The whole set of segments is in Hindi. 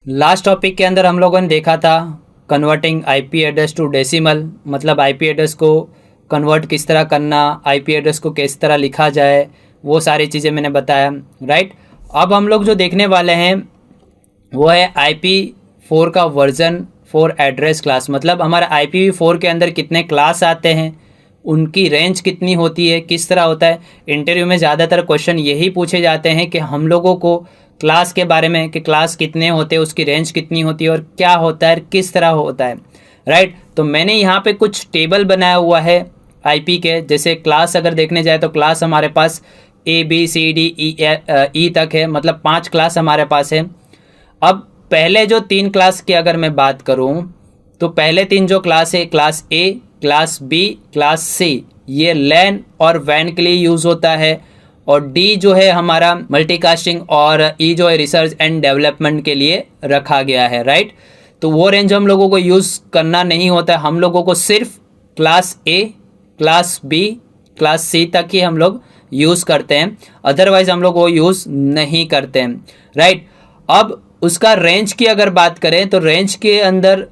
लास्ट टॉपिक के अंदर हम लोगों ने देखा था converting IP address to decimal, मतलब आईपी एड्रेस को कन्वर्ट किस तरह करना, आईपी एड्रेस को किस तरह लिखा जाए, वो सारी चीज़ें मैंने बताया। राइट, अब हम लोग जो देखने वाले हैं वो है IP4 का वर्जन 4 एड्रेस क्लास। मतलब हमारा IPv4 के अंदर कितने क्लास आते हैं, उनकी रेंज कितनी होती है, किस तरह होता है। इंटरव्यू में ज़्यादातर क्वेश्चन यही पूछे जाते हैं कि हम लोगों को क्लास के बारे में, कि क्लास कितने होते हैं, उसकी रेंज कितनी होती है और क्या होता है, किस तरह होता है। राइट, तो मैंने यहाँ पे कुछ टेबल बनाया हुआ है IP के। जैसे क्लास अगर देखने जाए तो क्लास हमारे पास ABCDE तक है, मतलब 5 क्लास हमारे पास है। अब पहले जो 3 क्लास की अगर मैं बात करूं तो पहले 3 जो क्लास है, class A, class B, class C, ये लैन और वैन के लिए यूज़ होता है। और D जो है हमारा मल्टीकास्टिंग, और E जो है रिसर्च एंड डेवलपमेंट के लिए रखा गया है। राइट, तो वो रेंज हम लोगों को यूज़ करना नहीं होता है। हम लोगों को सिर्फ class A, class B, class C तक ही हम लोग यूज़ करते हैं, अदरवाइज हम लोग वो यूज़ नहीं करते हैं। राइट, अब उसका रेंज की अगर बात करें तो रेंज के अंदर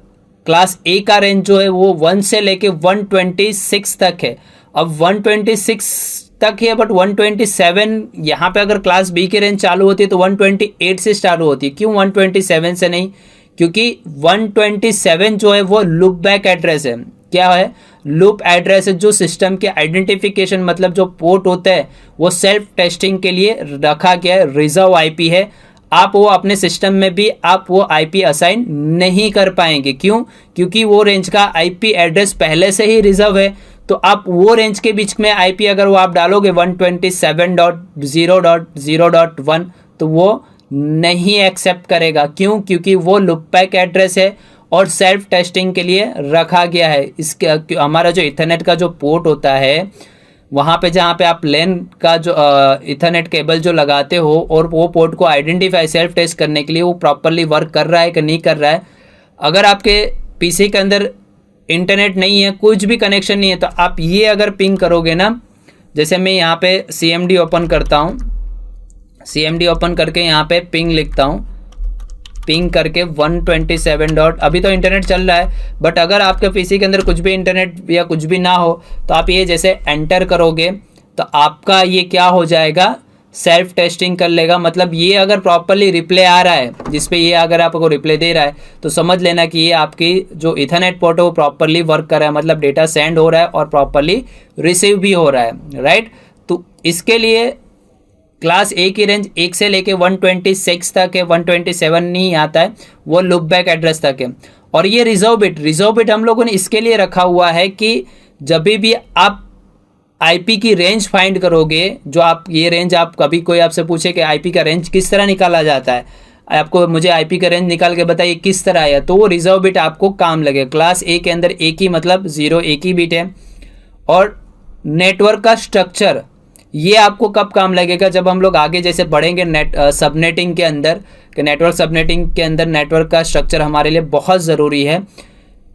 क्लास A का रेंज जो है वो 1 से लेके 126 तक है। अब 126 तक है, बट 127 यहाँ पे अगर क्लास B की रेंज चालू होती है तो 128 से चालू होती है। क्यों 127 से नहीं? क्योंकि 127 जो है वो लूप बैक एड्रेस है। क्या है? लूप एड्रेस है, जो सिस्टम के आइडेंटिफिकेशन, मतलब जो पोर्ट होता है वो सेल्फ टेस्टिंग के लिए रखा गया है, रिजर्व IP है। आप वो अपने सिस्टम में भी आप वो IP असाइन नहीं कर पाएंगे। क्यों? क्योंकि वो रेंज का IP एड्रेस पहले से ही रिजर्व है। तो आप वो रेंज के बीच में IP अगर वो आप डालोगे 127.0.0.1 तो वो नहीं एक्सेप्ट करेगा। क्यों? क्योंकि वो लूप बैक एड्रेस है और सेल्फ टेस्टिंग के लिए रखा गया है। इसके हमारा जो इथरनेट का जो पोर्ट होता है, वहाँ पे जहाँ पे आप लैन का जो इथरनेट केबल जो लगाते हो और वो पोर्ट को आइडेंटिफाई सेल्फ टेस्ट करने के लिए वो प्रॉपरली वर्क कर रहा है कि नहीं कर रहा है। अगर आपके PC के अंदर इंटरनेट नहीं है, कुछ भी कनेक्शन नहीं है, तो आप ये अगर पिंग करोगे ना, जैसे मैं यहाँ पे CMD ओपन करता हूँ, CMD ओपन करके यहाँ पे पिंग लिखता हूँ, पिंग करके 127 डॉट, अभी तो इंटरनेट चल रहा है, बट अगर आपके PC के अंदर कुछ भी इंटरनेट या कुछ भी ना हो तो आप ये जैसे एंटर करोगे तो आपका ये क्या हो जाएगा, सेल्फ टेस्टिंग कर लेगा। मतलब ये अगर प्रॉपरली रिप्ले आ रहा है, जिसपे ये अगर आपको रिप्ले दे रहा है, तो समझ लेना कि ये आपकी जो इथरनेट पोर्ट है वो प्रॉपरली वर्क कर रहा है, मतलब डेटा सेंड हो रहा है और प्रॉपरली रिसीव भी हो रहा है। राइट, तो इसके लिए क्लास A की रेंज 1 से लेके 126 तक है, 127 नहीं आता है, वो लूप बैक एड्रेस तक है। और ये रिजर्व बिट हम लोगों ने इसके लिए रखा हुआ है कि जब भी आप IP की रेंज फाइंड करोगे, जो आप ये रेंज, आप कभी कोई आपसे पूछे कि IP का रेंज किस तरह निकाला जाता है, आपको मुझे IP का रेंज निकाल के बताइए किस तरह है, तो वो रिजर्व बिट आपको काम लगे। क्लास A के अंदर एक ही, मतलब 0 एक ही बिट है। और नेटवर्क का स्ट्रक्चर ये आपको कब काम लगेगा, जब हम लोग आगे जैसे बढ़ेंगे सबनेटिंग के अंदर, कि नेटवर्क सबनेटिंग के अंदर नेटवर्क का स्ट्रक्चर हमारे लिए बहुत ज़रूरी है।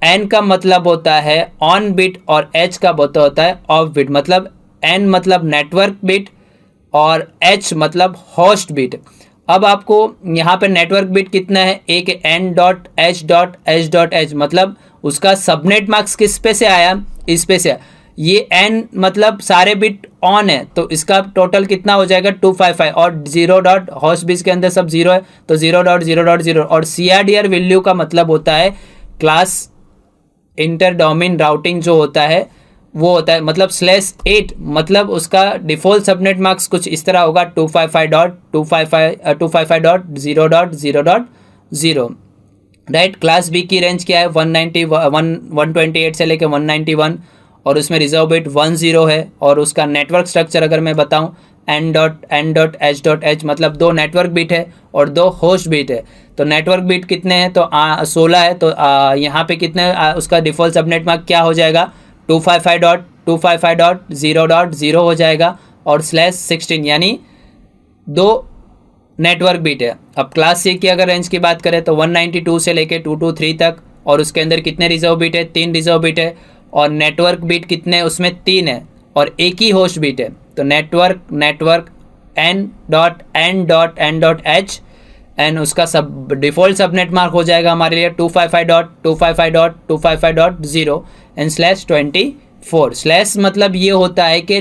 N का मतलब होता है ऑन बिट और H का होता है ऑफ बिट। मतलब N मतलब नेटवर्क बिट और H मतलब होस्ट बिट। अब आपको यहाँ पे नेटवर्क बिट कितना है, एक N.H.H.H, मतलब उसका सबनेट मार्क्स किस पे से आया, इस पे से। ये N मतलब सारे बिट ऑन है, तो इसका टोटल कितना हो जाएगा 255, और 0 डॉट होस्ट बिट के अंदर सब 0 है तो 0.0.0। और CRDR वैल्यू का मतलब होता है क्लास इंटर डोमेन राउटिंग जो होता है वो होता है, मतलब /8, मतलब उसका डिफॉल्ट सबनेट मार्क्स कुछ इस तरह होगा 255.255.0.0.0। राइट, क्लास B की रेंज क्या है, 128 से लेके 191, और उसमें रिजर्व बिट 10 है। और उसका नेटवर्क स्ट्रक्चर अगर मैं बताऊं, N.H.H, मतलब 2 नेटवर्क बिट है और 2 होस्ट बिट है। तो नेटवर्क बिट कितने हैं, तो 16 है। तो यहाँ पे कितने, उसका डिफॉल्ट सबनेट मार्क क्या हो जाएगा, 255.255.0.0 हो जाएगा, और /16, यानी 2 नेटवर्क बिट है। अब क्लास C की अगर रेंज की बात करें तो 192 से लेके 223 तक, और उसके अंदर कितने रिजर्व बिट है, 3 रिजर्व बिट है। और नेटवर्क बिट कितने, उसमें 3 है और एक ही होस्ट बिट है। तो नेटवर्क N.N.N.H एंड उसका सब डिफ़ॉल्ट सबनेट मार्क हो जाएगा हमारे लिए 255.255.255.0 एंड /24 स्लैश मतलब ये होता है कि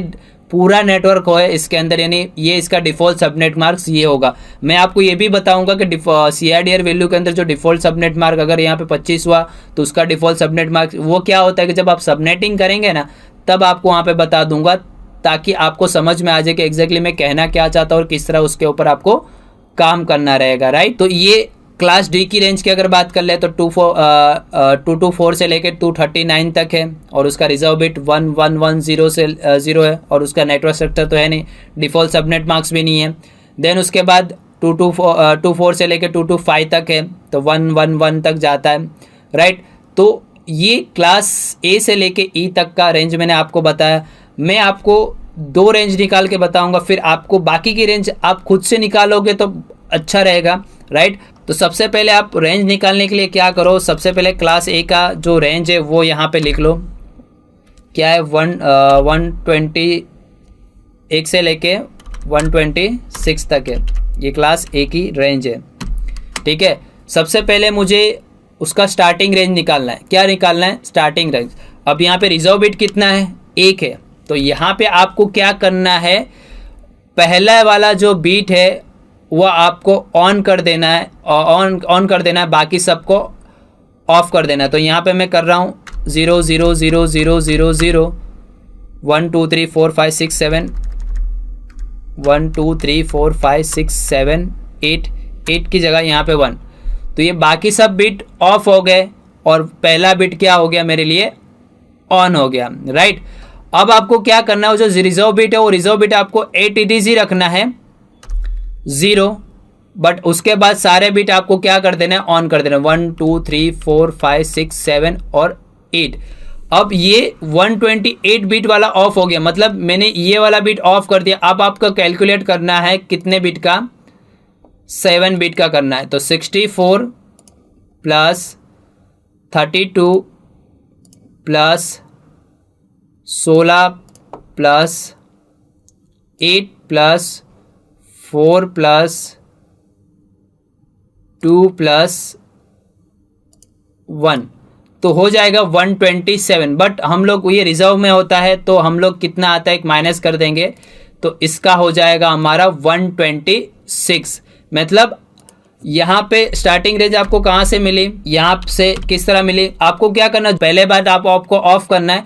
पूरा नेटवर्क हो है इसके अंदर, यानी ये इसका डिफ़ॉल्ट सबनेट मार्क्स ये होगा। मैं आपको ये भी बताऊंगा कि CIDR वैल्यू के अंदर जो डिफ़ॉल्ट सबनेट मार्क अगर यहाँ पे 25 हुआ तो उसका डिफ़ॉल्ट सबनेट मार्क वो क्या होता है कि जब आप सबनेटिंग करेंगे ना तब आपको वहाँ पे बता दूंगा, ताकि आपको समझ में आ जाए कि एग्जैक्टली मैं कहना क्या चाहता हूँ और किस तरह उसके ऊपर आपको काम करना रहेगा, राइट। तो ये क्लास डी की रेंज की अगर बात कर ले तो 224 से लेकर 239 तक है, और उसका रिजर्व बिट 1110 से 0 है, और उसका नेटवर्क स्ट्रक्चर तो है नहीं, डिफ़ॉल्ट सबनेट मार्क्स भी नहीं है। देन उसके बाद 224 से लेकर 225 तक है, तो 111 तक जाता है, राइट। तो ये क्लास ए से लेके ई तक का रेंज मैंने आपको बताया। मैं आपको 2 रेंज निकाल के बताऊंगा, फिर आपको बाकी की रेंज आप खुद से निकालोगे तो अच्छा रहेगा, राइट। तो सबसे पहले आप रेंज निकालने के लिए क्या करो, सबसे पहले क्लास ए का जो रेंज है वो यहाँ पे लिख लो, क्या है 121 से लेके 126 तक है, ये क्लास ए की रेंज है, ठीक है। सबसे पहले मुझे उसका स्टार्टिंग रेंज निकालना है। क्या निकालना है? Starting range. अब यहाँ पे रिजर्व बिट कितना है? 1 है, तो यहाँ पे आपको क्या करना है, पहला वाला जो बीट है वो आपको ऑन कर देना है, ऑन कर देना है, बाकी सबको ऑफ कर देना है। तो यहाँ पे मैं कर रहा हूँ 0 0 0 0 0 0 1 2 3 4 5 6 7 1 2 3 4 5 6 7 8 की जगह यहाँ पे 1, तो ये बाकी सब बिट ऑफ हो गए और पहला बिट क्या हो गया मेरे लिए? ऑन हो गया, राइट। अब आपको क्या करना है, जो रिजर्व बिट है वो रिजर्व बिट आपको ATTC रखना है 0, बट उसके बाद सारे बिट आपको क्या कर देना है? ऑन कर देना है, 1 2 3 4 5 6 7 और 8। अब ये 128 बिट वाला ऑफ हो गया, मतलब मैंने ये वाला बिट ऑफ कर दिया। अब आपको कैलकुलेट करना है कितने बिट का? 7 बिट का करना है। तो 64 plus 32 plus 16 plus 8 plus 4 plus 2 plus 1, तो हो जाएगा 127। बट हम लोग ये रिजर्व में होता है तो हम लोग कितना आता है, एक माइनस कर देंगे, तो इसका हो जाएगा हमारा 126। मतलब यहाँ पे स्टार्टिंग रेंज आपको कहाँ से मिली, यहाँ से किस तरह मिली? आपको क्या करना, पहले बार आपको ऑफ करना है,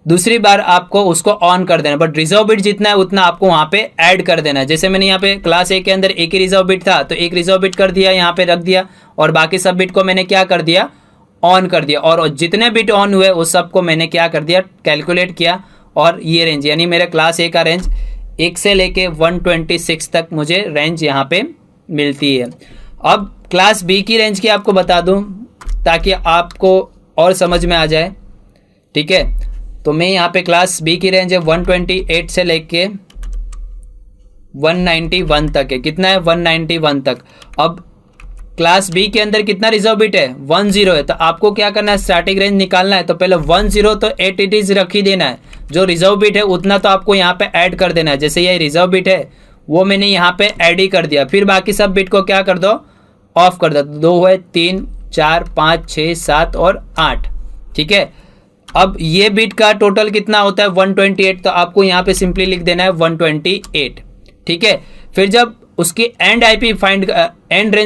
दूसरी बार आपको उसको ऑन कर देना, बट रिजर्व बिट जितना है उतना आपको वहाँ पे ऐड कर देना है। जैसे मैंने यहाँ पे क्लास ए के अंदर एक ही रिजर्व बिट था, तो एक रिजर्व बिट कर दिया, यहाँ पे रख दिया, और बाकी सब बिट को मैंने क्या कर दिया? ऑन कर दिया, और जितने बिट ऑन हुए उस सब को मैंने क्या कर दिया? कैलकुलेट किया, और ये रेंज यानी मेरे क्लास ए का रेंज 1 से लेके 126 तक मुझे रेंज यहाँ पे मिलती है। अब क्लास बी की रेंज की आपको बता दूं ताकि आपको और समझ में आ जाए, ठीक है। तो मैं यहाँ पे क्लास बी की रेंज है 128 से लेके 191 तक है। कितना है? 191 तक। अब क्लास बी के अंदर कितना रिजर्व बिट है? 10 है, तो आपको क्या करना है? स्टार्टिंग रेंज निकालना है, तो पहले 10 तो ATTC रख ही देना है, जो रिजर्व बिट है उतना तो आपको यहाँ पे ऐड कर देना है। जैसे ये रिजर्व बिट है वो मैंने यहाँ पे ऐड ही कर दिया, फिर बाकी सब बिट को क्या कर दो? ऑफ कर दो। 2 है, 3 4 5 6 7 और 8, ठीक है। अब ये बिट का टोटल कितना होता है? 128, तो आपको यहाँ पे सिंपली लिख देना है 128, ठीक है। फिर जब उसकी एंड रेंज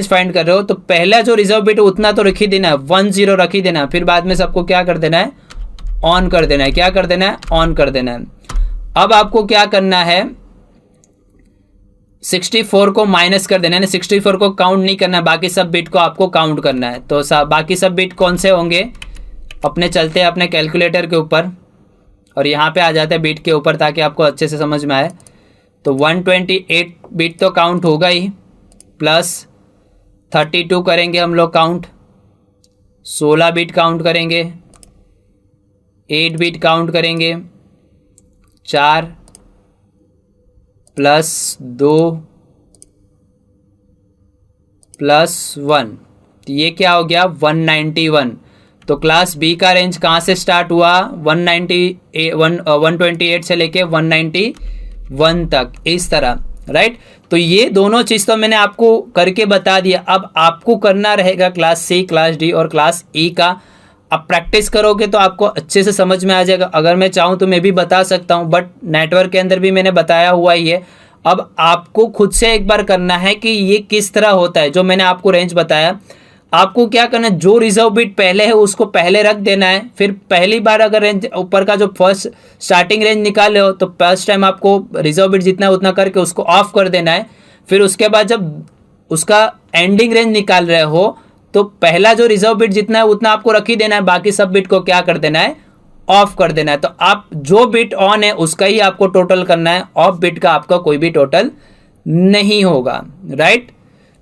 फाइंड कर रहे हो तो पहला जो रिजर्व बिट उतना तो रख ही देना है, 10 रख ही देना है, फिर बाद में सबको क्या कर देना है? ऑन कर देना है। क्या कर देना है? ऑन कर देना है। अब आपको क्या करना है? 64 को माइनस कर देना है, 64 को काउंट नहीं करना है, बाकी सब बिट को आपको काउंट करना है। तो बाकी सब बिट कौन से होंगे? अपने चलते हैं अपने कैलकुलेटर के ऊपर और यहाँ पे आ जाते हैं बिट के ऊपर ताकि आपको अच्छे से समझ में आए। तो 128 बिट तो काउंट होगा ही, प्लस 32 करेंगे हम लोग काउंट, 16 बिट काउंट करेंगे, 8 बिट काउंट करेंगे, 4 प्लस 2 प्लस 1, तो ये क्या हो गया? 191। तो क्लास बी का रेंज कहाँ से स्टार्ट हुआ? 128 से लेके 191 तक, इस तरह, राइट। तो ये दोनों चीज़ तो मैंने आपको करके बता दिया। अब आपको करना रहेगा क्लास सी, क्लास डी और क्लास ई का। अब प्रैक्टिस करोगे तो आपको अच्छे से समझ में आ जाएगा। अगर मैं चाहूँ तो मैं भी बता सकता हूँ, बट नेटवर्क के अंदर भी मैंने बताया हुआ ही है। अब आपको खुद से एक बार करना है कि ये किस तरह होता है। जो मैंने आपको रेंज बताया, आपको क्या करना है, जो रिजर्व बिट पहले है उसको पहले रख देना है। फिर पहली बार अगर रेंज ऊपर का जो फर्स्ट स्टार्टिंग रेंज निकाले हो तो फर्स्ट टाइम आपको रिजर्व बिट जितना है उतना करके उसको ऑफ कर देना है। फिर उसके बाद जब उसका एंडिंग रेंज निकाल रहे हो तो पहला जो रिजर्व बिट जितना है उतना आपको रख ही देना है, बाकी सब बिट को क्या कर देना है, ऑफ कर देना है। तो आप जो बिट ऑन है उसका ही आपको टोटल करना है, ऑफ बिट का आपका कोई भी टोटल नहीं होगा, राइट।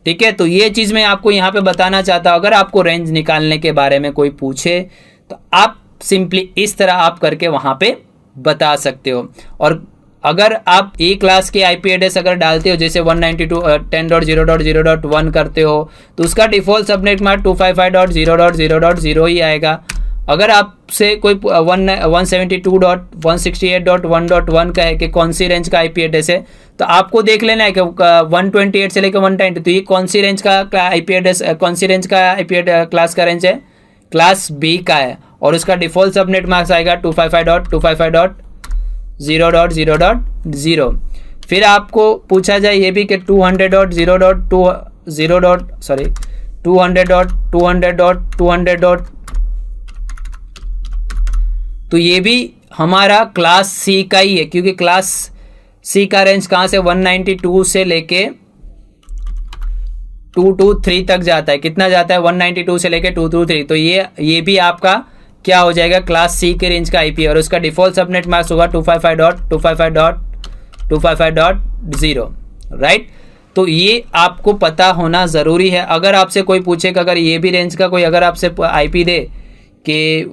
ठीक है, तो ये चीज़ मैं आपको यहाँ पे बताना चाहता हूँ। अगर आपको रेंज निकालने के बारे में कोई पूछे तो आप सिंपली इस तरह आप करके वहाँ पे बता सकते हो। और अगर आप ए क्लास के आईपी एड्रेस अगर डालते हो, जैसे 192.10.0.0.1 करते हो, तो उसका डिफ़ॉल्ट सबनेट मार्क 255.0.0.0 ही आएगा। अगर आपसे कोई 172.168.1.1 का है कि कौन सी रेंज का आईपी एड्रेस है, तो आपको देख लेना है कि 128 से लेकर 190, तो ये कौन सी रेंज का आईपी एड्रेस, कौन सी रेंज का आईपी क्लास का रेंज है, क्लास बी का है। और उसका डिफ़ॉल्ट सबनेट मार्क्स आएगा 255.255.0.0.0। फिर आपको पूछा जाए ये भी कि 200.200.200. तो ये भी हमारा क्लास सी का ही है, क्योंकि क्लास सी का रेंज कहाँ से 192 से लेके 223 तक जाता है। कितना जाता है, 192 से लेके 223। तो ये भी आपका क्या हो जाएगा, क्लास सी के रेंज का आईपी, और उसका डिफ़ॉल्ट सबनेट मास्क होगा 255.255.255.0, राइट। तो ये आपको पता होना ज़रूरी है। अगर आपसे कोई पूछे कि अगर ये भी रेंज का कोई अगर आपसे आईपी दे कि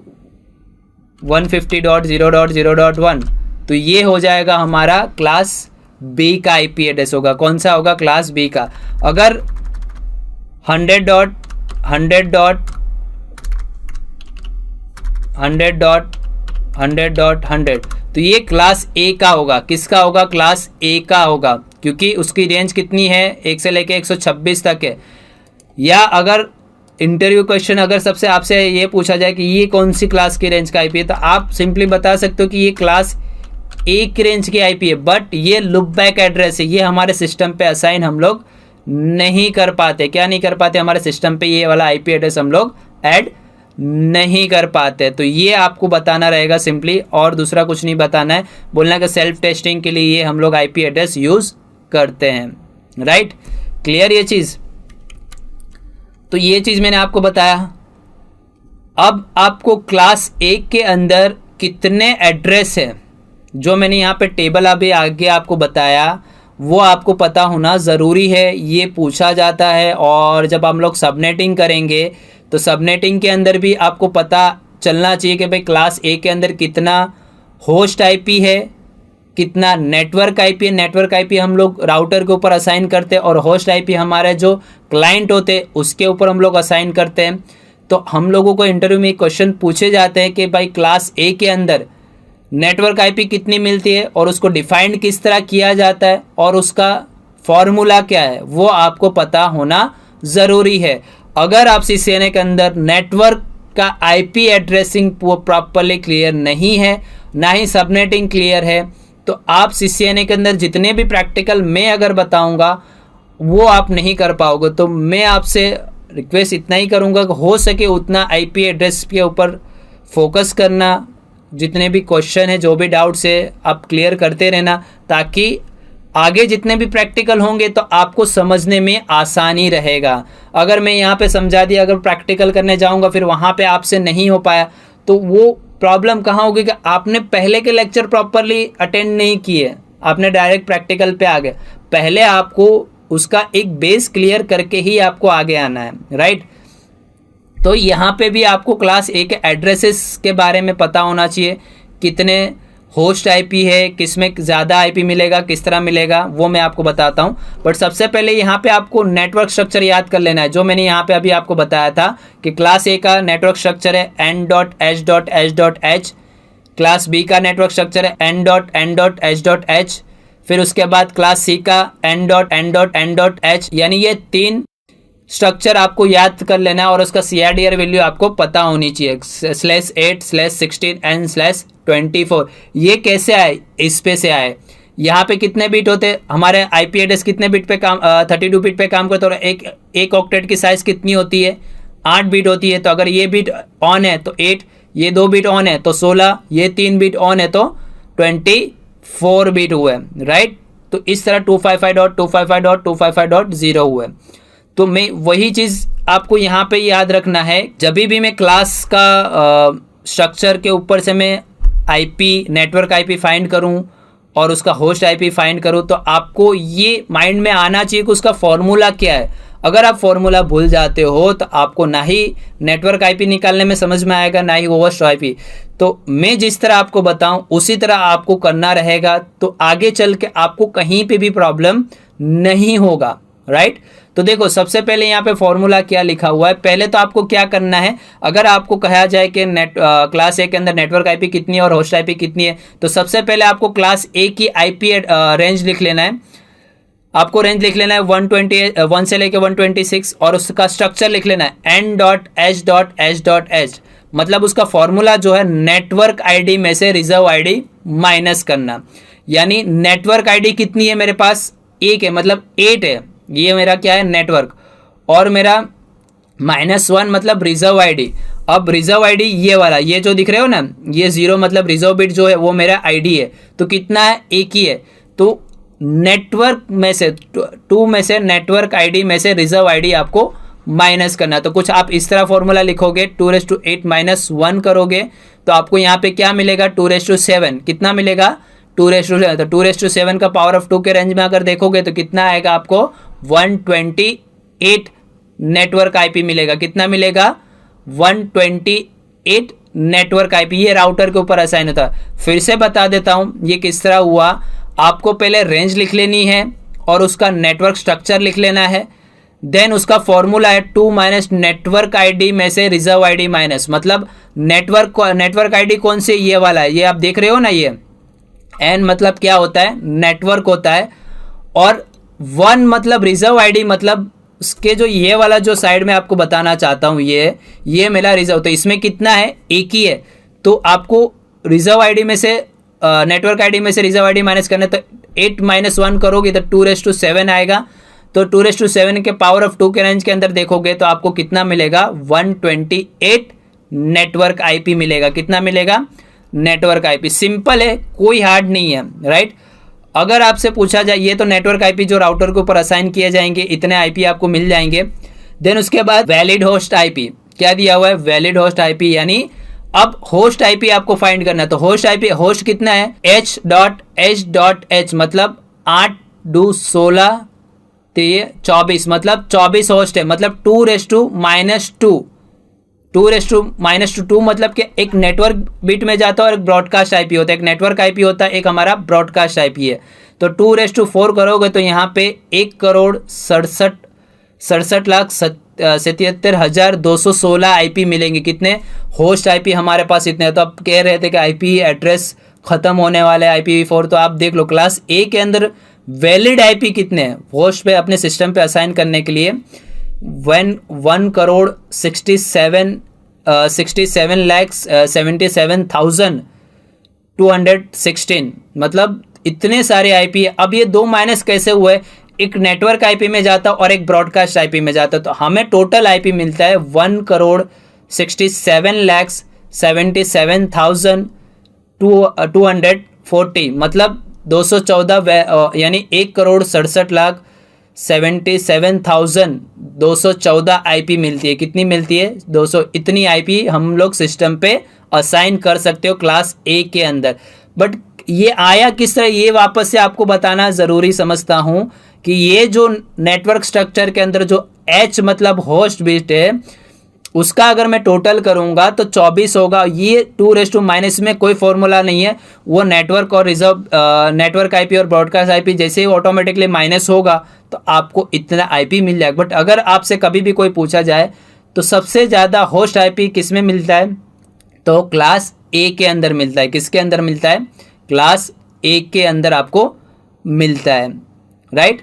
150.0.0.1, तो ये हो जाएगा हमारा क्लास बी का आईपी एड्रेस होगा। कौन सा होगा, क्लास बी का। अगर 100.100.100.100 तो ये क्लास ए का होगा। किसका होगा, क्लास ए का होगा, क्योंकि उसकी रेंज कितनी है, 1 से लेके 126 तक है। या अगर इंटरव्यू क्वेश्चन अगर सबसे आपसे ये पूछा जाए कि ये कौन सी क्लास की रेंज का आईपी है, तो आप सिंपली बता सकते हो कि ये क्लास ए की रेंज की आईपी है, बट ये लुप बैक एड्रेस है। ये हमारे सिस्टम पे असाइन हम लोग नहीं कर पाते। क्या नहीं कर पाते, हमारे सिस्टम पे ये वाला आईपी एड्रेस हम लोग ऐड नहीं कर पाते। तो ये आपको बताना रहेगा सिंपली, और दूसरा कुछ नहीं बताना है। बोलना कि सेल्फ टेस्टिंग के लिए ये हम लोग आईपी एड्रेस यूज़ करते हैं, राइट। क्लियर ये चीज़। तो ये चीज़ मैंने आपको बताया। अब आपको क्लास ए के अंदर कितने एड्रेस है, जो मैंने यहाँ पे टेबल अभी आगे आपको बताया, वो आपको पता होना ज़रूरी है। ये पूछा जाता है, और जब हम लोग सबनेटिंग करेंगे तो सबनेटिंग के अंदर भी आपको पता चलना चाहिए कि भाई क्लास ए के अंदर कितना होस्ट आईपी है, कितना नेटवर्क आईपी है। नेटवर्क आईपी हम लोग राउटर के ऊपर असाइन करते हैं, और होस्ट आईपी हमारे जो क्लाइंट होते हैं उसके ऊपर हम लोग असाइन करते हैं। तो हम लोगों को इंटरव्यू में क्वेश्चन पूछे जाते हैं कि भाई क्लास ए के अंदर नेटवर्क आईपी कितनी मिलती है, और उसको डिफाइंड किस तरह किया जाता है, और उसका फॉर्मूला क्या है, वो आपको पता होना ज़रूरी है। अगर आप CCNA के अंदर नेटवर्क का आईपी एड्रेसिंग प्रॉपरली क्लियर नहीं है, ना ही सबनेटिंग क्लियर है, तो आप CCNA के अंदर जितने भी प्रैक्टिकल मैं अगर बताऊंगा वो आप नहीं कर पाओगे। तो मैं आपसे रिक्वेस्ट इतना ही करूंगा कि हो सके उतना आईपी एड्रेस के ऊपर फोकस करना। जितने भी क्वेश्चन है, जो भी डाउट्स है, आप क्लियर करते रहना, ताकि आगे जितने भी प्रैक्टिकल होंगे तो आपको समझने में आसानी रहेगा। अगर मैं यहाँ पे समझा दिया, अगर प्रैक्टिकल करने जाऊँगा फिर वहाँ पे आपसे नहीं हो पाया, तो वो प्रॉब्लम कहाँ होगी कि आपने पहले के लेक्चर प्रॉपरली अटेंड नहीं किए, आपने डायरेक्ट प्रैक्टिकल पे आ गए। पहले आपको उसका एक बेस क्लियर करके ही आपको आगे आना है, राइट। तो यहाँ पे भी आपको क्लास ए के एड्रेसेस के बारे में पता होना चाहिए, कितने होस्ट आईपी है, किस में ज़्यादा आईपी मिलेगा, किस तरह मिलेगा, वो मैं आपको बताता हूँ। बट सबसे पहले यहाँ पे आपको नेटवर्क स्ट्रक्चर याद कर लेना है, जो मैंने यहाँ पे अभी आपको बताया था कि क्लास ए का नेटवर्क स्ट्रक्चर है n.h.h.h, क्लास बी का नेटवर्क स्ट्रक्चर है n.n.h.h, फिर उसके बाद क्लास सी का n.n.n.h, यानी ये 3 स्ट्रक्चर आपको याद कर लेना है और उसका CIDR वैल्यू आपको पता होनी चाहिए। /8/16 ये कैसे आए, इस पे से आए। यहाँ पे कितने बिट होते, हमारे IP एड्रेस कितने बिट पे काम 32 बिट पे काम करते, और एक ऑक्टेट की साइज कितनी होती है, 8 बिट होती है। तो अगर ये बिट ऑन है तो 8, ये 2 बिट ऑन है तो 16, ये 3 बिट ऑन है तो 24 बिट हुए, राइट। तो इस तरह 255.255.255.0 हुए। तो मैं वही चीज़ आपको यहाँ पे याद रखना है, जब भी मैं क्लास का स्ट्रक्चर के ऊपर से मैं IP नेटवर्क IP फाइंड करूँ और उसका होस्ट IP फाइंड करूँ, तो आपको ये माइंड में आना चाहिए कि उसका फॉर्मूला क्या है। अगर आप फॉर्मूला भूल जाते हो तो आपको ना ही नेटवर्क IP निकालने में समझ में आएगा, ना ही होस्ट IP। तो मैं जिस तरह आपको बताऊं उसी तरह आपको करना रहेगा, तो आगे चल के आपको कहीं पे भी प्रॉब्लम नहीं होगा, राइट। तो देखो सबसे पहले यहाँ पे फॉर्मूला क्या लिखा हुआ है। पहले तो आपको क्या करना है, अगर आपको कहा जाए कि क्लास ए के अंदर नेटवर्क IP कितनी है और होस्ट IP कितनी है, तो सबसे पहले आपको क्लास ए की IP रेंज लिख लेना है। आपको रेंज लिख लेना है 1 से लेके 126, और उसका स्ट्रक्चर लिख लेना है n.h.h.h, मतलब उसका फॉर्मूला जो है नेटवर्क ID में से रिजर्व ID माइनस करना। यानी नेटवर्क ID कितनी है मेरे पास, 1 है, मतलब 8 है, ये मेरा क्या है नेटवर्क, और मेरा -1 मतलब रिजर्व ID। अब रिजर्व ID ये वाला, ये जो दिख रहे हो ना, ये 0 मतलब रिजर्व बिट जो है वो मेरा ID है। तो कितना है, 1 ही है। तो नेटवर्क में से 2 में से नेटवर्क ID में से रिजर्व ID आपको माइनस करना। तो कुछ आप इस तरह फॉर्मूला लिखोगे, 2⁻8 - 1 करोगे तो आपको यहाँ पे क्या मिलेगा, 2⁻7। कितना मिलेगा, 2⁻7। तो 2⁻7 का पावर ऑफ 2 के रेंज में अगर देखोगे तो कितना आएगा आपको, 128 नेटवर्क IP मिलेगा। कितना मिलेगा, 128 नेटवर्क IP। ये राउटर के ऊपर असाइन होता है। फिर से बता देता हूँ ये किस तरह हुआ। आपको पहले रेंज लिख लेनी है और उसका नेटवर्क स्ट्रक्चर लिख लेना है। देन उसका फॉर्मूला है 2 माइनस नेटवर्क ID में से रिजर्व ID माइनस, मतलब नेटवर्क ID कौन से, ये वाला है, ये आप देख रहे हो ना, ये N मतलब क्या होता है, नेटवर्क होता है, और 1 मतलब रिजर्व ID, मतलब उसके जो ये वाला जो साइड में आपको बताना चाहता हूँ, ये मेरा रिजर्व। तो इसमें कितना है, 1 ही है। तो आपको रिजर्व ID में से नेटवर्क ID में से रिजर्व ID माइनस करना, तो 8 - 1 करोगे तो 2⁻7 आएगा। तो 2⁻7 के पावर ऑफ 2 के रेंज के अंदर देखोगे तो आपको कितना मिलेगा, 128 नेटवर्क IP मिलेगा। कितना मिलेगा, नेटवर्क IP। सिंपल है, कोई हार्ड नहीं है, राइट। अगर आपसे पूछा जाए, ये तो नेटवर्क IP जो राउटर के ऊपर असाइन किए जाएंगे, इतने IP आपको मिल जाएंगे। देन उसके बाद वैलिड होस्ट IP क्या दिया हुआ है, वैलिड होस्ट IP, यानी अब होस्ट IP आपको फाइंड करना है। तो होस्ट IP, होस्ट कितना है, h.h.h, मतलब 8 2 16 तो ये 24, मतलब 24 होस्ट है, मतलब 2⁻²। 2⁻²2 मतलब कि एक नेटवर्क बिट में जाता है और एक ब्रॉडकास्ट IP होता है। एक नेटवर्क IP होता है, एक हमारा ब्रॉडकास्ट IP है। तो 2⁻4 करोगे तो यहाँ पे 1,67,77,216 IP मिलेंगे। कितने होस्ट IP हमारे पास इतने। तो आप कह रहे थे कि IP एड्रेस खत्म होने वाले IPv4, तो आप देख लो क्लास A के अंदर वैलिड IP कितने हैं होस्ट पे अपने सिस्टम पे असाइन करने के लिए, 1,67,77,216, मतलब इतने सारे IP है। अब ये 2 माइनस कैसे हुए, एक नेटवर्क IP में जाता और एक ब्रॉडकास्ट IP में जाता, तो हमें टोटल IP मिलता है 1,67,77,240, मतलब 214, यानी 1,67,77,214 IP मिलती है। कितनी मिलती है, 200। इतनी IP हम लोग सिस्टम पे असाइन कर सकते हो क्लास A के अंदर। बट ये आया किस तरह, ये वापस से आपको बताना ज़रूरी समझता हूँ कि ये जो नेटवर्क स्ट्रक्चर के अंदर जो H मतलब होस्ट बिट है, उसका अगर मैं टोटल करूंगा तो 24 होगा। ये 2⁻- में कोई फॉर्मूला नहीं है, वो नेटवर्क और रिजर्व नेटवर्क IP और ब्रॉडकास्ट IP जैसे ही ऑटोमेटिकली माइनस होगा तो आपको इतना IP मिल जाएगा। बट अगर आपसे कभी भी कोई पूछा जाए तो सबसे ज़्यादा होस्ट IP किस में मिलता है, तो क्लास A के अंदर मिलता है। किसके अंदर मिलता है, क्लास A के अंदर आपको मिलता है, राइट।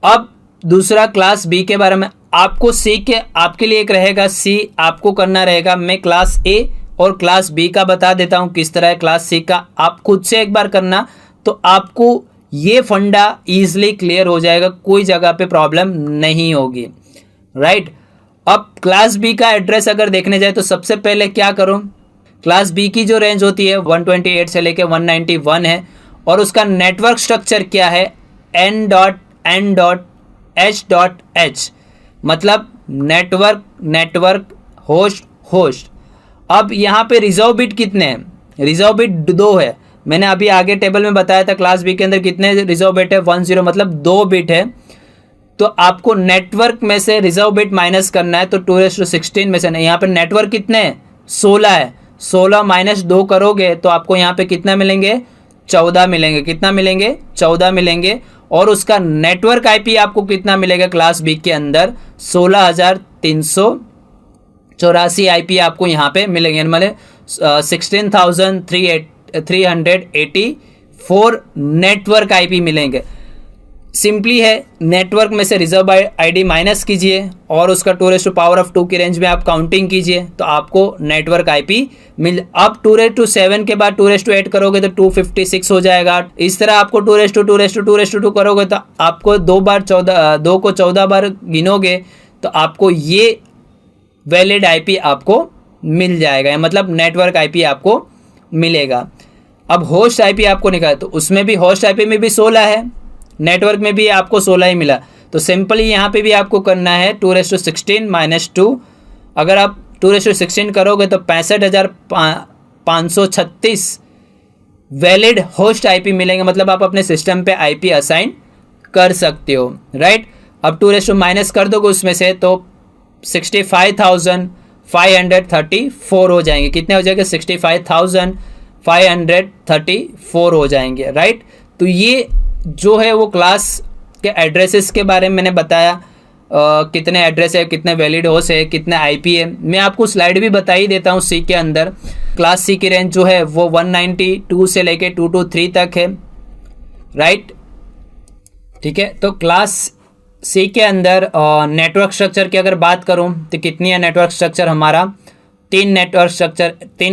अब दूसरा क्लास बी के बारे में आपको सी के आपके लिए एक रहेगा, सी आपको करना रहेगा। मैं क्लास ए और क्लास बी का बता देता हूं किस तरह है क्लास सी का, आप खुद से एक बार करना तो आपको ये फंडा इजीली क्लियर हो जाएगा, कोई जगह पे प्रॉब्लम नहीं होगी, राइट। अब क्लास बी का एड्रेस अगर देखने जाए तो सबसे पहले क्या करूं, क्लास बी की जो रेंज होती है 128 से लेके 191 है और उसका नेटवर्क स्ट्रक्चर क्या है, n.n.h.h, मतलब नेटवर्क होस्ट। अब यहाँ पे रिजर्व बिट कितने हैं, रिजर्व बिट 2 है। मैंने अभी आगे टेबल में बताया था क्लास बी के अंदर कितने रिजर्व बिट है, 10, मतलब 2 बिट है। तो आपको नेटवर्क में से रिजर्व बिट माइनस करना है, तो 2:16 में से नहीं, यहाँ पे नेटवर्क कितने हैं, 16 है। 16 माइनस 2 करोगे तो आपको यहाँ पे कितना मिलेंगे, 14 मिलेंगे। कितना मिलेंगे, 14 मिलेंगे। और उसका नेटवर्क आईपी आपको कितना मिलेगा क्लास बी के अंदर, 16,384 आईपी आपको यहाँ पे मिलेंगे, मतलब 16,384 नेटवर्क आईपी मिलेंगे। सिंपली है, नेटवर्क में से रिजर्व आईडी माइनस कीजिए और उसका 2⁻² की रेंज में आप काउंटिंग कीजिए तो आपको नेटवर्क आईपी मिल। अब 2:7 के बाद 2:8 करोगे तो 256 हो जाएगा। इस तरह आपको 2:2 करोगे तो आपको 2 को 14 बार गिनोगे तो आपको ये वैलिड आईपी आपको मिल जाएगा, मतलब नेटवर्क आईपी आपको मिलेगा। अब होस्ट आईपी आपको निकाला तो उसमें भी होस्ट आईपी में भी 16 है, नेटवर्क में भी आपको 16 ही मिला। तो सिंपली यहाँ पे भी आपको करना है 2:16 माइनस 2। अगर आप 2:16 करोगे तो 65,536 वैलिड होस्ट आईपी मिलेंगे, मतलब आप अपने सिस्टम पे आईपी असाइन कर सकते हो, राइट। अब 2 माइनस कर दोगे उसमें से तो 65,534 हो जाएंगे। कितने हो जाएंगे, 65,534 हो जाएंगे, राइट। तो ये जो है वो क्लास के एड्रेसेस के बारे में मैंने बताया, कितने एड्रेस है, कितने वैलिड होस्ट है, कितने आईपी है। मैं आपको स्लाइड भी बता ही देता हूँ सी के अंदर। क्लास सी की रेंज जो है वो 192 से लेके 223 तक है, राइट, ठीक है। तो क्लास सी के अंदर नेटवर्क स्ट्रक्चर की अगर बात करूँ तो कितनी है नेटवर्क स्ट्रक्चर, हमारा 3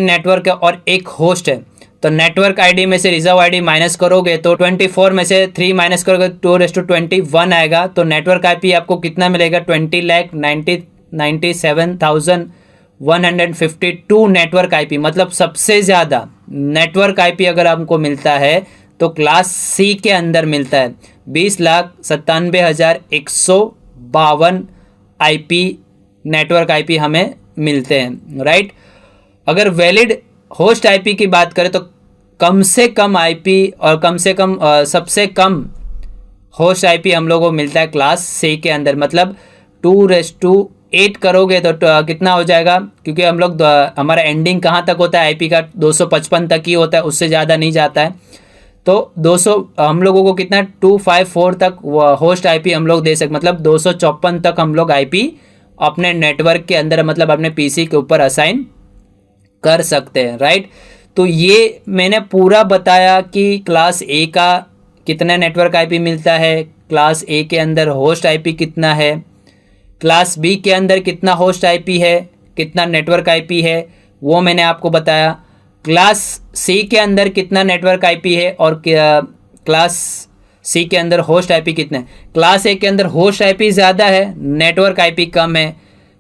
नेटवर्क है और एक होस्ट है। तो नेटवर्क आईडी में से रिजर्व आईडी माइनस करोगे तो 24 में से 3 माइनस करोगे 2:21 आएगा। तो नेटवर्क आईपी आपको कितना मिलेगा, 20,97,152 नेटवर्क आईपी, मतलब सबसे ज़्यादा नेटवर्क आईपी अगर हमको मिलता है तो क्लास सी के अंदर मिलता है। 20,97,152 आईपी नेटवर्क आईपी हमें मिलते हैं, राइट। अगर वैलिड होस्ट आईपी की बात करें तो कम से कम आईपी और कम से कम सबसे कम होस्ट आईपी हम लोगों को मिलता है क्लास सी के अंदर, मतलब 2:8 करोगे तो कितना हो जाएगा, क्योंकि हम लोग हमारा एंडिंग कहाँ तक होता है आईपी का, 255 तक ही होता है, उससे ज़्यादा नहीं जाता है। तो 200 हम लोगों को कितना 254 तक होस्ट आईपी हम लोग दे सकते, मतलब 254 तक हम लोग आईपी अपने नेटवर्क के अंदर, मतलब अपने पीसी के ऊपर असाइन कर सकते हैं, राइट। तो ये मैंने पूरा बताया कि क्लास ए का कितना नेटवर्क आईपी मिलता है, क्लास ए के अंदर होस्ट आईपी कितना है, क्लास बी के अंदर कितना होस्ट आईपी है, कितना नेटवर्क आईपी है, वो मैंने आपको बताया। क्लास सी के अंदर कितना नेटवर्क आईपी है और क्लास सी के अंदर होस्ट आईपी कितना है। क्लास ए के अंदर होस्ट आईपी ज़्यादा है, नेटवर्क आईपी कम है।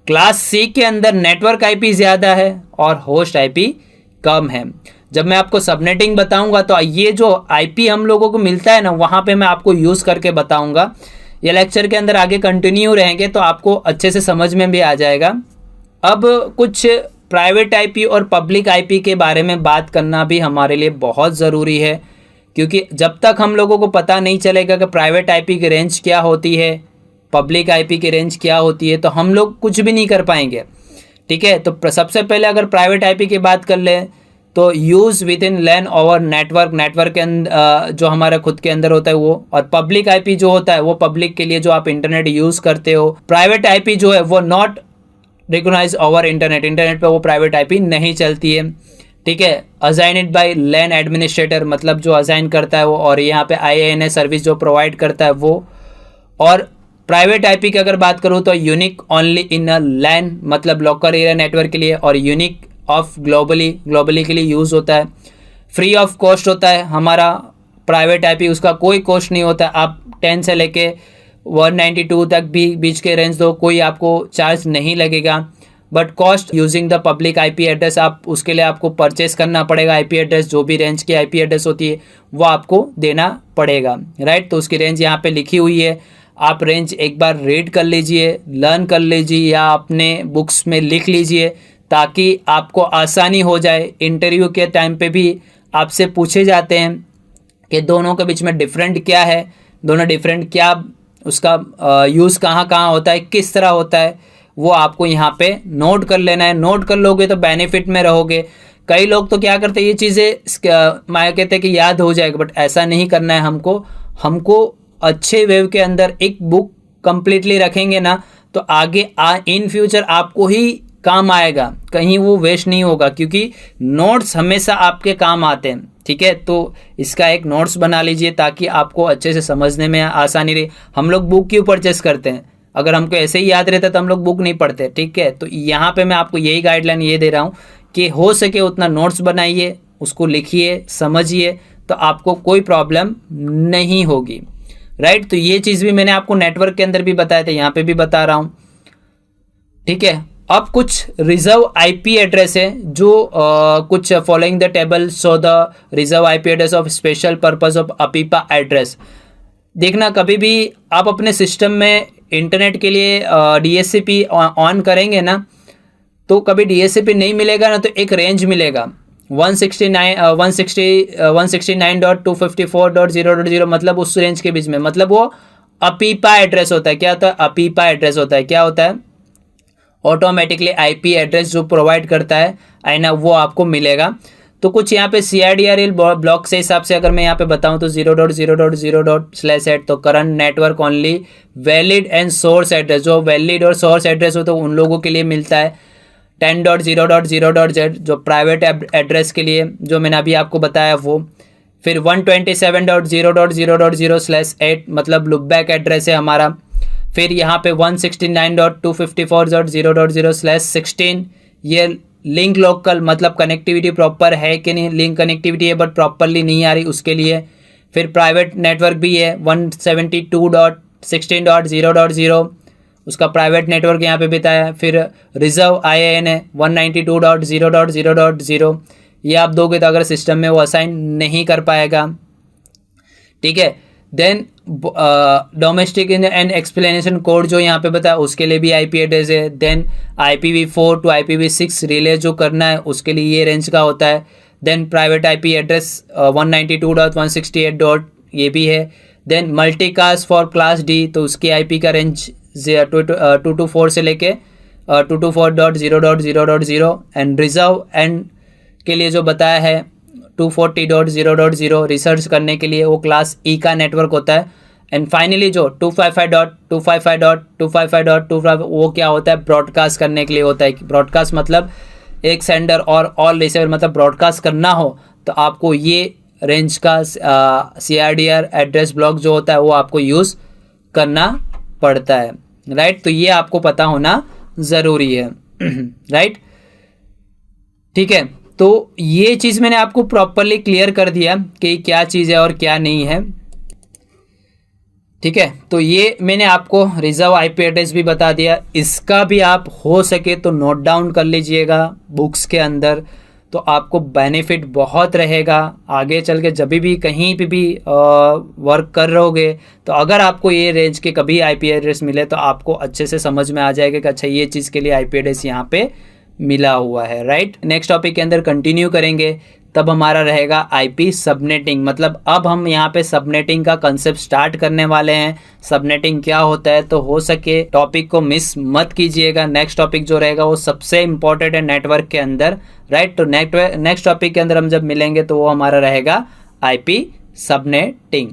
क्लास सी के अंदर नेटवर्क आईपी ज़्यादा है और होस्ट आईपी कम है। जब मैं आपको सबनेटिंग बताऊंगा तो ये जो आईपी हम लोगों को मिलता है ना, वहाँ पे मैं आपको यूज़ करके बताऊंगा। ये लेक्चर के अंदर आगे कंटिन्यू रहेंगे तो आपको अच्छे से समझ में भी आ जाएगा। अब कुछ प्राइवेट आईपी और पब्लिक आईपी के बारे में बात करना भी हमारे लिए बहुत ज़रूरी है, क्योंकि जब तक हम लोगों को पता नहीं चलेगा कि प्राइवेट आईपी की रेंज क्या होती है, पब्लिक आईपी की रेंज क्या होती है, तो हम लोग कुछ भी नहीं कर पाएंगे, ठीक है। तो सबसे पहले अगर प्राइवेट आईपी की बात कर लें तो use within LAN over network के अंदर जो हमारा खुद के अंदर होता है वो, और पब्लिक आईपी जो होता है वो पब्लिक के लिए जो आप इंटरनेट यूज़ करते हो। प्राइवेट आईपी जो है वो नॉट रिकॉग्नाइज ओवर इंटरनेट पे वो प्राइवेट आईपी नहीं चलती है, ठीक है, असाइनड बाय लैन एडमिनिस्ट्रेटर, मतलब जो असाइन करता है वो, और यहाँ पे IANA सर्विस जो प्रोवाइड करता है वो। और प्राइवेट आईपी की अगर बात करूँ तो यूनिक ओनली इन अ लैन, मतलब लोकल एरिया नेटवर्क के लिए, और यूनिक ऑफ ग्लोबली के लिए यूज़ होता है। फ्री ऑफ कॉस्ट होता है हमारा प्राइवेट आईपी, उसका कोई कॉस्ट नहीं होता। आप 10 से लेके 192 तक भी बीच के रेंज दो, कोई आपको चार्ज नहीं लगेगा। But cost using the public IP address, आप उसके लिए आपको परचेस करना पड़ेगा। आईपी एड्रेस जो भी रेंज की आईपी एड्रेस होती है वो आपको देना पड़ेगा, राइट। तो उसकी रेंज यहाँ पे लिखी हुई है, आप रेंज एक बार रीड कर लीजिए, लर्न कर लीजिए या अपने बुक्स में लिख लीजिए, ताकि आपको आसानी हो जाए। इंटरव्यू के टाइम पे भी आपसे पूछे जाते हैं कि दोनों के बीच में डिफरेंट क्या है, दोनों डिफरेंट क्या, उसका यूज़ कहाँ कहाँ होता है, किस तरह होता है, वो आपको यहाँ पे नोट कर लेना है। नोट कर लोगे तो बेनिफिट में रहोगे। कई लोग तो क्या करते हैं, ये चीज़ें मैं कहते हैं कि याद हो जाएगा, बट ऐसा नहीं करना है हमको अच्छे वेव के अंदर एक बुक कंप्लीटली रखेंगे ना, तो आगे इन फ्यूचर आपको ही काम आएगा, कहीं वो वेस्ट नहीं होगा, क्योंकि नोट्स हमेशा आपके काम आते हैं, ठीक है। तो इसका एक नोट्स बना लीजिए ताकि आपको अच्छे से समझने में आसानी रहे। हम लोग बुक क्यों परचेस करते हैं? अगर हमको ऐसे ही याद रहता तो हम लोग बुक नहीं पढ़ते, ठीक है। तो यहाँ पे मैं आपको यही गाइडलाइन ये दे रहा हूँ कि हो सके उतना नोट्स बनाइए, उसको लिखिए, समझिए, तो आपको कोई प्रॉब्लम नहीं होगी, राइट। तो ये चीज़ भी मैंने आपको नेटवर्क के अंदर भी बताया था, यहाँ पे भी बता रहा हूँ, ठीक है। अब कुछ रिजर्व आईपी एड्रेस है जो कुछ following the table show the reserve IP address of special purpose of अपीपा address. देखना, कभी भी आप अपने सिस्टम में इंटरनेट के लिए DHCP ऑन करेंगे ना, तो कभी DHCP नहीं मिलेगा ना, तो एक रेंज मिलेगा 169.254.0.0, मतलब उस रेंज के बीच में, मतलब वो अपीपा एड्रेस होता है। क्या होता है? अपीपा एड्रेस होता है। क्या होता है? ऑटोमेटिकली आईपी एड्रेस जो प्रोवाइड करता है ना, वो आपको मिलेगा। तो कुछ यहाँ पे CIDRL ब्लॉक से हिसाब से अगर मैं यहाँ पे बताऊँ तो 0.0.0./8, तो current network only valid and source address, जो वैलिड और सोर्स एड्रेस हो तो उन लोगों के लिए मिलता है। 10.0.0.z जो प्राइवेट एड्रेस के लिए, जो मैंने अभी आपको बताया वो। फिर 127.0.0.0/8 मतलब लुपबैक एड्रेस है हमारा। फिर यहाँ पे 169.254.0.0/16 ये लिंक लोकल, मतलब कनेक्टिविटी प्रॉपर है कि नहीं, लिंक कनेक्टिविटी है बट प्रॉपरली नहीं आ रही, उसके लिए। फिर प्राइवेट नेटवर्क भी है 172.16.0.0, उसका प्राइवेट नेटवर्क यहाँ पे बताया। फिर रिजर्व IAN है 192.0.0.0, ये आप दोगे तो अगर सिस्टम में वो असाइन नहीं कर पाएगा, ठीक है। Then domestic and explanation code जो यहाँ पे बताया, उसके लिए भी आईपी एड्रेस है। Then IPv4 to IPv6 relay जो करना है, उसके लिए ये रेंज का होता है। Then private IP address 192.168. ये भी है। Then multicast for class D, तो उसकी आईपी का रेंज 224 से लेके 224.0.0.0, एंड रिजर्व एंड के लिए जो बताया है 240.0.0 रिसर्च करने के लिए, वो क्लास E का नेटवर्क होता है। एंड फाइनली जो 255.255.255.25 वो क्या होता है? ब्रॉडकास्ट करने के लिए होता है। ब्रॉडकास्ट मतलब एक सेंडर और ऑल रिसीवर, मतलब ब्रॉडकास्ट करना हो तो आपको ये रेंज का CIDR एड्रेस ब्लॉक जो होता है वो आपको यूज़ करना पड़ता है, राइट। तो ये आपको पता होना ज़रूरी है, राइट, ठीक है। तो ये चीज़ मैंने आपको प्रॉपरली क्लियर कर दिया कि क्या चीज़ है और क्या नहीं है, ठीक है। तो ये मैंने आपको रिजर्व आईपी एड्रेस भी बता दिया, इसका भी आप हो सके तो नोट डाउन कर लीजिएगा बुक्स के अंदर, तो आपको बेनिफिट बहुत रहेगा आगे चल के। जब भी कहीं पे भी वर्क कर रहोगे तो अगर आपको ये रेंज के कभी आईपी एड्रेस मिले तो आपको अच्छे से समझ में आ जाएगा कि अच्छा ये चीज़ के लिए आईपी एड्रेस यहाँ पे मिला हुआ है, राइट। नेक्स्ट टॉपिक के अंदर कंटिन्यू करेंगे, तब हमारा रहेगा आईपी सबनेटिंग, मतलब अब हम यहाँ पे सबनेटिंग का कंसेप्ट स्टार्ट करने वाले हैं। सबनेटिंग क्या होता है, तो हो सके टॉपिक को मिस मत कीजिएगा। नेक्स्ट टॉपिक जो रहेगा वो सबसे इंपॉर्टेंट है नेटवर्क के अंदर, राइट। तो नेक्स्ट टॉपिक के अंदर हम जब मिलेंगे तो वो हमारा रहेगा आईपी सबनेटिंग।